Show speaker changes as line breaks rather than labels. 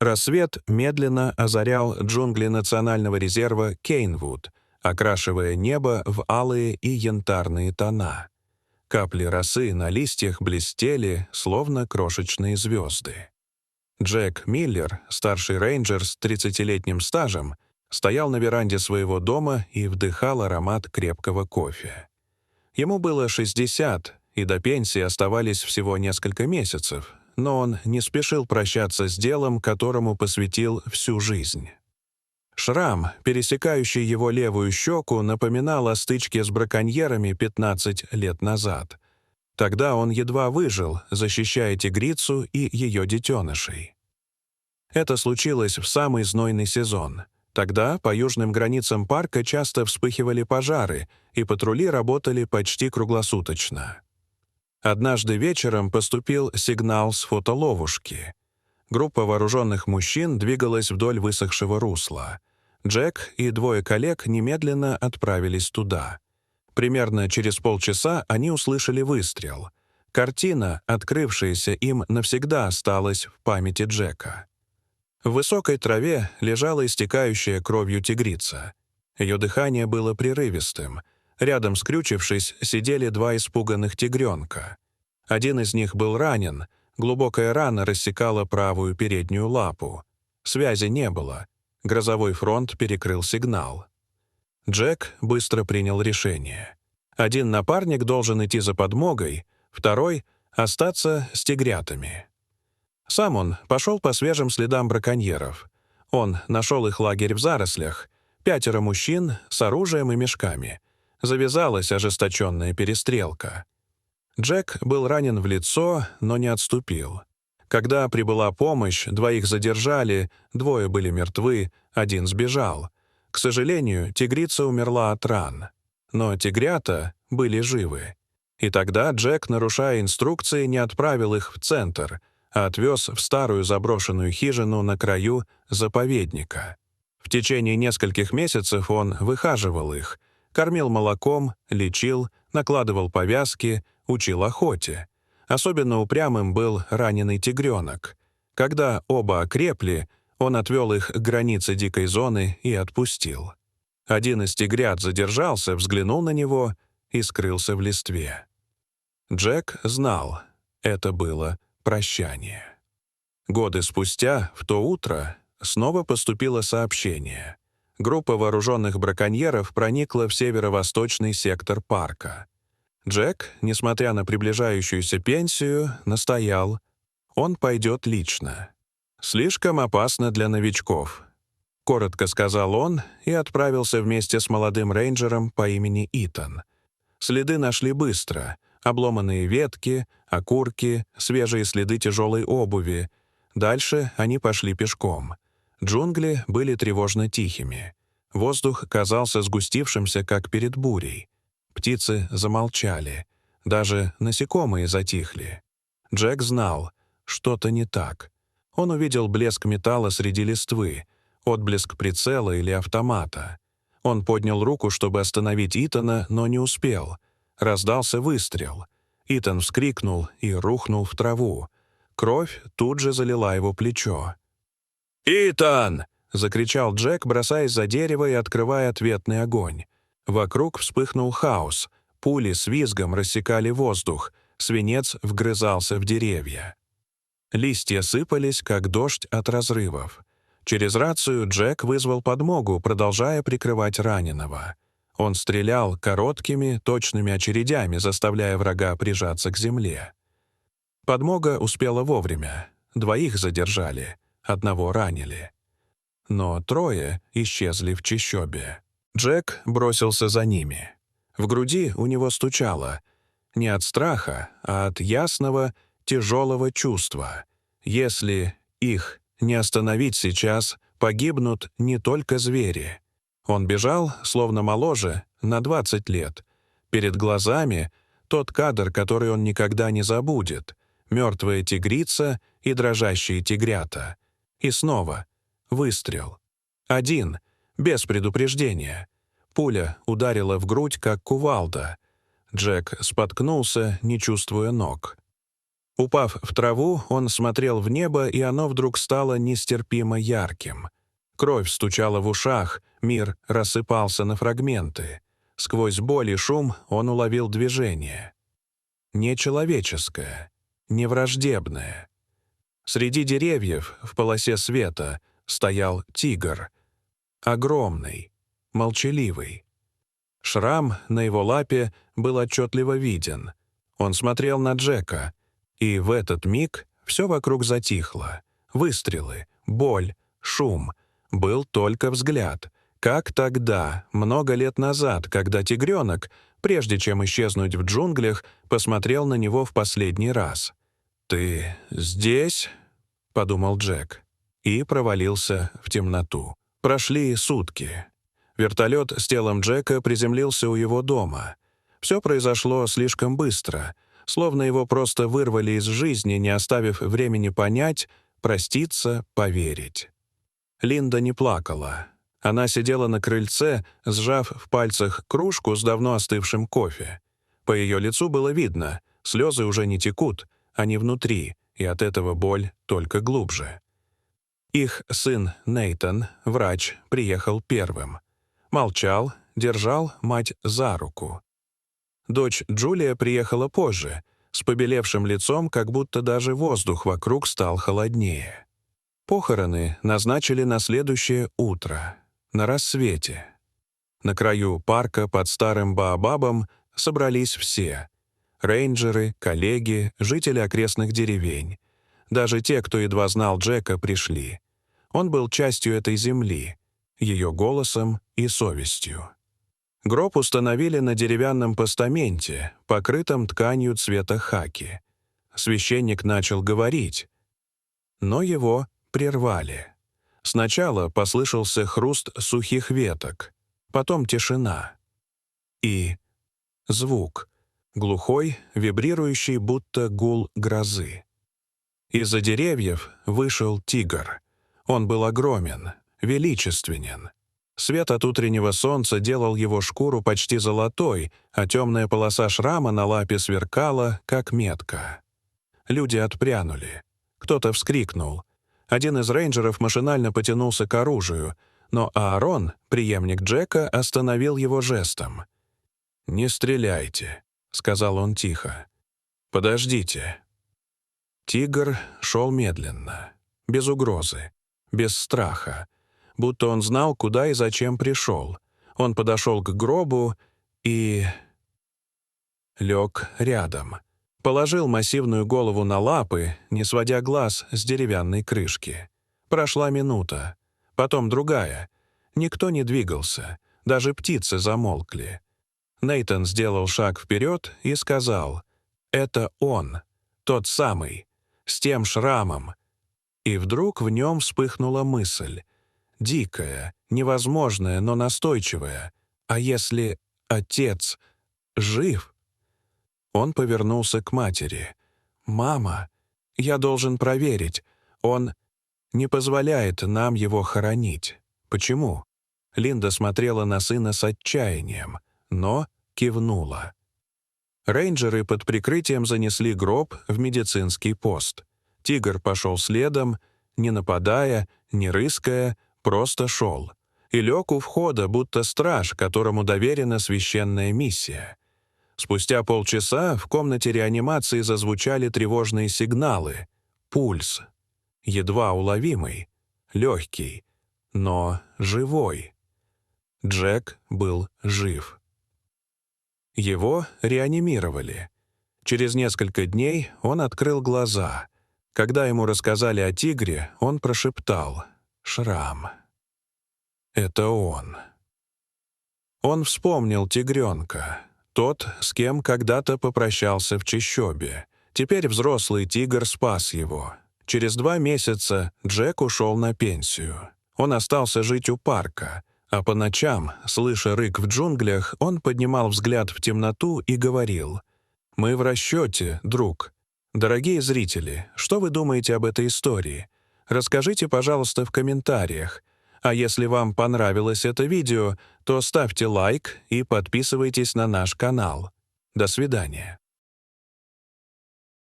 Рассвет медленно озарял джунгли национального резерва Кейнвуд, окрашивая небо в алые и янтарные тона. Капли росы на листьях блестели, словно крошечные звезды. Джек Миллер, старший рейнджер с 30-летним стажем, стоял на веранде своего дома и вдыхал аромат крепкого кофе. Ему было 60, и до пенсии оставались всего несколько месяцев, но он не спешил прощаться с делом, которому посвятил всю жизнь. Шрам, пересекающий его левую щеку, напоминал о стычке с браконьерами 15 лет назад. Тогда он едва выжил, защищая тигрицу и ее детенышей. Это случилось в самый знойный сезон. Тогда по южным границам парка часто вспыхивали пожары, и патрули работали почти круглосуточно. Однажды вечером поступил сигнал с фотоловушки. Группа вооруженных мужчин двигалась вдоль высохшего русла. Джек и двое коллег немедленно отправились туда. Примерно через полчаса они услышали выстрел. Картина, открывшаяся им, навсегда осталась в памяти Джека. В высокой траве лежала истекающая кровью тигрица. Ее дыхание было прерывистым. Рядом, скрючившись, сидели два испуганных тигренка. Один из них был ранен, глубокая рана рассекала правую переднюю лапу. Связи не было. Грозовой фронт перекрыл сигнал. Джек быстро принял решение. Один напарник должен идти за подмогой, второй — остаться с тигрятами. Сам он пошел по свежим следам браконьеров. Он нашел их лагерь в зарослях, 5 мужчин с оружием и мешками. Завязалась ожесточенная перестрелка. Джек был ранен в лицо, но не отступил. Когда прибыла помощь, 2 задержали, 2 были мертвы, 1 сбежал. К сожалению, тигрица умерла от ран. Но тигрята были живы. И тогда Джек, нарушая инструкции, не отправил их в центр, а отвез в старую заброшенную хижину на краю заповедника. В течение нескольких месяцев он выхаживал их, кормил молоком, лечил, накладывал повязки, учил охоте. Особенно упрямым был раненый тигренок. Когда оба окрепли, он отвел их к границе дикой зоны и отпустил. Один из тигрят задержался, взглянул на него и скрылся в листве. Джек знал, это было прощание. Годы спустя, в то утро, снова поступило сообщение. Группа вооруженных браконьеров проникла в северо-восточный сектор парка. Джек, несмотря на приближающуюся пенсию, настоял. Он пойдет лично. «Слишком опасно для новичков», — коротко сказал он и отправился вместе с молодым рейнджером по имени Итан. Следы нашли быстро. Обломанные ветки, окурки, свежие следы тяжелой обуви. Дальше они пошли пешком. Джунгли были тревожно тихими. Воздух казался сгустившимся, как перед бурей. Птицы замолчали. Даже насекомые затихли. Джек знал, что-то не так. Он увидел блеск металла среди листвы, отблеск прицела или автомата. Он поднял руку, чтобы остановить Итана, но не успел. Раздался выстрел. Итан вскрикнул и рухнул в траву. Кровь тут же залила его плечо. «Итан!» — закричал Джек, бросаясь за дерево и открывая ответный огонь. Вокруг вспыхнул хаос. Пули с визгом рассекали воздух. Свинец вгрызался в деревья. Листья сыпались, как дождь от разрывов. Через рацию Джек вызвал подмогу, продолжая прикрывать раненого. Он стрелял короткими, точными очередями, заставляя врага прижаться к земле. Подмога успела вовремя. 2 задержали, 1 ранили. Но 3 исчезли в чащобе. Джек бросился за ними. В груди у него стучало. Не от страха, а от ясного, тяжелого чувства. Если их не остановить сейчас, погибнут не только звери. Он бежал, словно моложе, на 20 лет. Перед глазами тот кадр, который он никогда не забудет. Мертвая тигрица и дрожащие тигрята. И снова выстрел. 1, без предупреждения. Пуля ударила в грудь, как кувалда. Джек споткнулся, не чувствуя ног. Упав в траву, он смотрел в небо, и оно вдруг стало нестерпимо ярким. Кровь стучала в ушах, мир рассыпался на фрагменты. Сквозь боль и шум он уловил движение. Нечеловеческое, невраждебное. Среди деревьев в полосе света стоял тигр. Огромный, молчаливый. Шрам на его лапе был отчетливо виден. Он смотрел на Джека, и в этот миг все вокруг затихло. Выстрелы, боль, шум. Был только взгляд. Как тогда, много лет назад, когда тигренок, прежде чем исчезнуть в джунглях, посмотрел на него в последний раз. «Ты здесь?» — подумал Джек. И провалился в темноту. Прошли сутки. Вертолет с телом Джека приземлился у его дома. Все произошло слишком быстро, словно его просто вырвали из жизни, не оставив времени понять, проститься, поверить. Линда не плакала. Она сидела на крыльце, сжав в пальцах кружку с давно остывшим кофе. По ее лицу было видно, слезы уже не текут, они внутри, и от этого боль только глубже. Их сын Нейтан, врач, приехал первым. Молчал, держал мать за руку. Дочь Джулия приехала позже, с побелевшим лицом, как будто даже воздух вокруг стал холоднее. Похороны назначили на следующее утро, на рассвете. На краю парка под старым баобабом собрались все — рейнджеры, коллеги, жители окрестных деревень. Даже те, кто едва знал Джека, пришли. Он был частью этой земли, ее голосом и совестью. Гроб установили на деревянном постаменте, покрытом тканью цвета хаки. Священник начал говорить, но его прервали. Сначала послышался хруст сухих веток, потом тишина. И звук, глухой, вибрирующий, будто гул грозы. Из-за деревьев вышел тигр. Он был огромен, величественен. Свет от утреннего солнца делал его шкуру почти золотой, а темная полоса шрама на лапе сверкала, как метка. Люди отпрянули. Кто-то вскрикнул. Один из рейнджеров машинально потянулся к оружию, но Аарон, преемник Джека, остановил его жестом. «Не стреляйте», — сказал он тихо. «Подождите». Тигр шел медленно, без угрозы, без страха, будто он знал, куда и зачем пришел. Он подошел к гробу и лег рядом. Положил массивную голову на лапы, не сводя глаз с деревянной крышки. Прошла минута, потом другая. Никто не двигался, даже птицы замолкли. Нейтан сделал шаг вперед и сказал: «Это он, тот самый, с тем шрамом». И вдруг в нем вспыхнула мысль. Дикая, невозможная, но настойчивая. А если отец жив? Он повернулся к матери. «Мама, я должен проверить. Он не позволяет нам его хоронить. Почему?» Линда смотрела на сына с отчаянием, но кивнула. Рейнджеры под прикрытием занесли гроб в медицинский пост. Тигр пошел следом, не нападая, не рыская, просто шел. И лег у входа, будто страж, которому доверена священная миссия. Спустя полчаса в комнате реанимации зазвучали тревожные сигналы. Пульс. Едва уловимый, легкий, но живой. Джек был жив. Его реанимировали. Через несколько дней он открыл глаза. Когда ему рассказали о тигре, он прошептал: «Шрам. Это он». Он вспомнил тигренка. Тот, с кем когда-то попрощался в чащобе. Теперь взрослый тигр спас его. Через 2 месяца Джек ушел на пенсию. Он остался жить у парка, а по ночам, слыша рык в джунглях, он поднимал взгляд в темноту и говорил: «Мы в расчете, друг. Дорогие зрители, что вы думаете об этой истории? Расскажите, пожалуйста, в комментариях. А если вам понравилось это видео, то ставьте лайк и подписывайтесь на наш канал. До свидания».